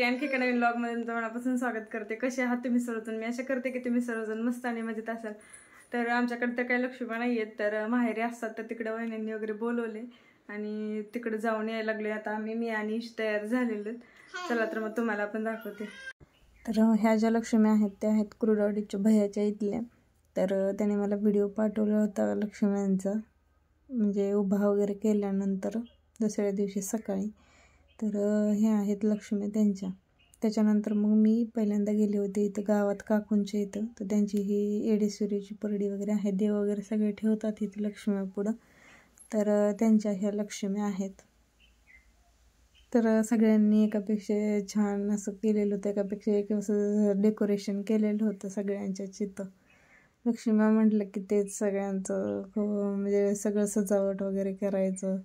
आणखी एका नवीन ब्लॉग मध्ये तुमचं मनापासून स्वागत करते. कसे आहात तुम्ही सर्वजण? मी आशा करते की तुम्ही सर्वजण मस्त आणि मजेत असाल. तर आमच्याकडे तर काही लक्ष्मी नाही आहेत, तर माहेरी असतात तर तिकडे वहिन्यांनी वगैरे बोलवले आणि तिकडे जाऊन यायला लागले. आता मी आणि ईश तयार झालेलो. चला तर मग तुम्हाला पण दाखवते. तर ह्या ज्या लक्ष्मी आहेत त्या आहेत कुरुडवाडीच्या भैयाच्या इथल्या. तर त्याने मला व्हिडिओ पाठवला होता लक्ष्म्यांचा, म्हणजे उभा वगैरे केल्यानंतर दुसऱ्या दिवशी सकाळी. तर हे आहेत लक्ष्मी त्यांच्या. त्याच्यानंतर मग मी पहिल्यांदा गेले होते इथं गावात काकूंच्या इथं. तर त्यांची ही एडेश्वरीची परडी वगैरे आहे, देव वगैरे सगळे ठेवतात इथे लक्ष्म्या पुढं. तर त्यांच्या ह्या लक्ष्मी आहेत. तर सगळ्यांनी एकापेक्षा छान असं केलेलं होतं, एकापेक्षा एक असं डेकोरेशन केलेलं होतं सगळ्यांच्या चितं. लक्ष्म्या म्हटलं की तेच सगळ्यांचं म्हणजे सगळं सजावट वगैरे करायचं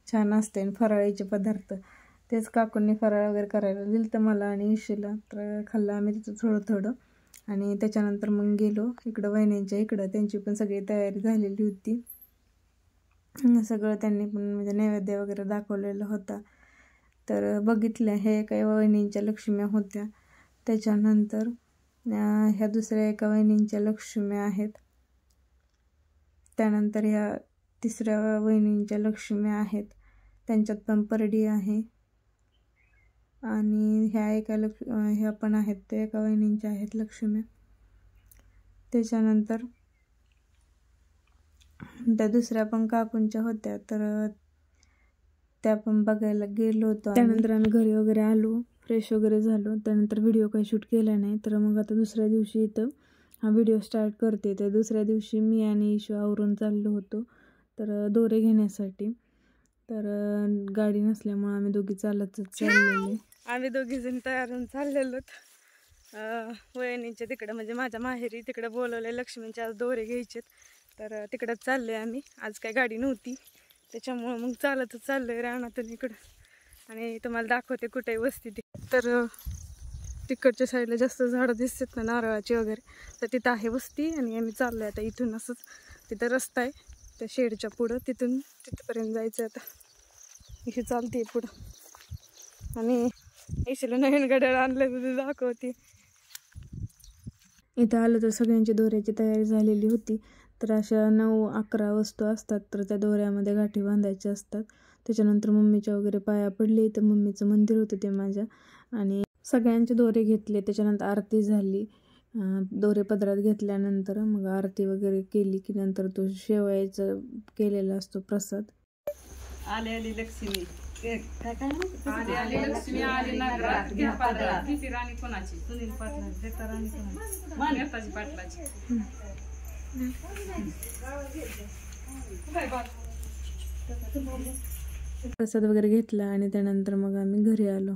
छान असते. आणि फराळीचे पदार्थ तेच काकूंनी फराळ वगैरे करायला दिलं तर मला आणि इशीला. तर खाल्लं आम्ही तिथं थोडं थोडं. आणि त्याच्यानंतर मग गेलो इकडं वहिन्यांच्या इकडं. त्यांची पण सगळी तयारी झालेली होती. सगळं त्यांनी पण म्हणजे नैवेद्य वगैरे दाखवलेला होता. तर बघितल्या हे काही वहिनींच्या लक्ष्म्या होत्या. त्याच्यानंतर ह्या दुसऱ्या एका वहिनींच्या लक्ष्म्या आहेत. त्यानंतर ह्या तिसऱ्या वहिनींच्या लक्ष्म्या आहेत, त्यांच्यात पण परडी आहे. आणि ह्या एका ह्या पण आहेत, ते एका वहिनींच्या आहेत लक्ष्म्या. त्याच्यानंतर त्या दुसऱ्या पण काकूंच्या होत्या, तर त्या पण बघायला गेलो होतो. त्यानंतर आम्ही घरी वगैरे आलो, फ्रेश वगैरे झालो. त्यानंतर व्हिडिओ काही शूट केला नाही. तर मग आता दुसऱ्या दिवशी इथं हा व्हिडिओ स्टार्ट करते. तर दुसऱ्या दिवशी मी आणि ईशू आवरून चाललो होतो तर दोरे घेण्यासाठी. तर गाडी नसल्यामुळे आम्ही दोघी चालतच चाललेलो. आम्ही दोघी जण तयार होऊन चाललेलो वहिनींच्या तिकडं, म्हणजे माझ्या माहेरी तिकडं बोलवले लक्ष्मींच्या आज दोरे घ्यायचेत. तर तिकडंच चाललोय आम्ही. आज काही गाडी नव्हती त्याच्यामुळं मग चालतच चाललोय रानातून इकडं. आणि तुम्हाला दाखवते कुठे वस्ती ती. तर तिकडच्या साईडला जास्त झाडं दिसतात ना नारळाची वगैरे, तर तिथं आहे वस्ती. आणि आम्ही चाललोय आता इथून असंच. तिथं रस्ता आहे त्या शेडच्या पुढं, तिथपर्यंत जायचं आता. इथे चालते पुढं. आणि इशीला नवीन घड्याळ आणलं तर दाखवते. इथं आलं तर सगळ्यांची दोऱ्याची तयारी झालेली होती. तर अशा 9-11 वस्तू असतात, तर त्या दोऱ्यामध्ये गाठी बांधायच्या असतात. त्याच्यानंतर मम्मीच्या वगैरे पाया पडले. तर मम्मीचं मंदिर होतं ते माझ्या. आणि सगळ्यांचे दोरे घेतले. त्याच्यानंतर आरती झाली. दोरे पदरात घेतल्यानंतर मग आरती वगैरे केली की नंतर तो शेवयाचा केलेला असतो प्रसाद. आले आली लक्ष्मी, आली लक्ष्मी आली नगरात, घ्या पदरात. किती राणी कोणाची? सुनील पाटलाची, रेखा राणी कोणाची? मान्यताची पाटलाची. प्रसाद वगैरे घेतला आणि त्यानंतर मग आम्ही घरी आलो.